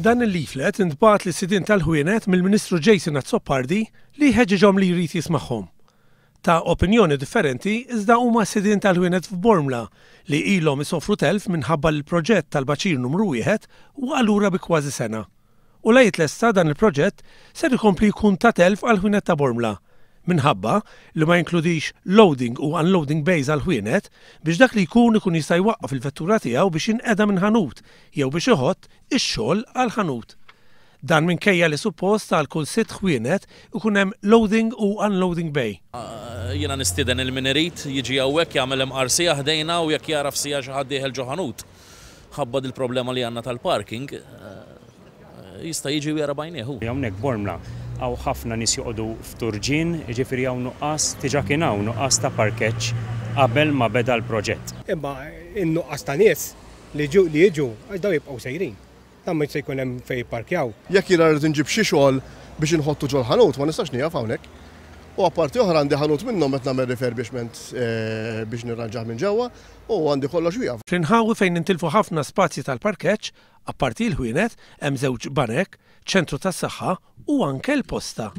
Dan il-leaflet intbagħat lis sidien tal-ħwienet mill-Ministru Jason Azzopardi li ħeġġeġhom li jrid jismagħhom. Ta' opinjoni differenti iżda huma sidien tal-ħwienet f'Bormla li ilhom isofru telf minħabba l-proġett tal-Baċir numru 1 u allura bi kważi sena. U la jitlesta dan il-proġett ser ikompli jkun ta' telf għall-ħwienet ta' Bormla minħabba li ma jinkludix loading u unloading bays għall-ħwienet biex dak li ikun jista' jwaqqaf il-vettura tiegħu biex jinqeda minn ħanut jew biex iħodd ix-xogħol għal ħanut. Dan minkejja li suppost għal kull 6 ħwienet ikun hemm loading u unloading bay. Jiena nistieden il-min irid jiġi hawnhekk jagħmel imqarsija ħdejna u jekk jara f'sija xi ħadd jieħel ġo ħanut. Ħabbad il-problema li għandna tal-parking jista' jiġi wara bajnieħu. Hawnhekk Bormla għaw ħafna nies joqogħdu f'Turġien, jiġifieri hawn nuqqas diġà kien hawn nuqqas ta' parkeġġ qabel ma beda l-proġett. Imma in-nuqqas ta' nies li jiġu għax daw jibqgħu sejrin. Dan ma se jkun hemm fejn jipparkjaw. Jekk jiena rrid inġib xi xogħol biex inħottu ġol ħanut ma nistax nieqaf hawnhekk. U apparti oħra għandi ħanut minnhom qed nagħmel refurbishment biex nirranġah minn ġewwa u għandi kollox wieqaf. F'Inħawi fejn intilfu ħafna spazji tal-parkeġġ, apparti l-ħwienet hemm żewġ banek, ċentru tas-saħħa u anke l-posta.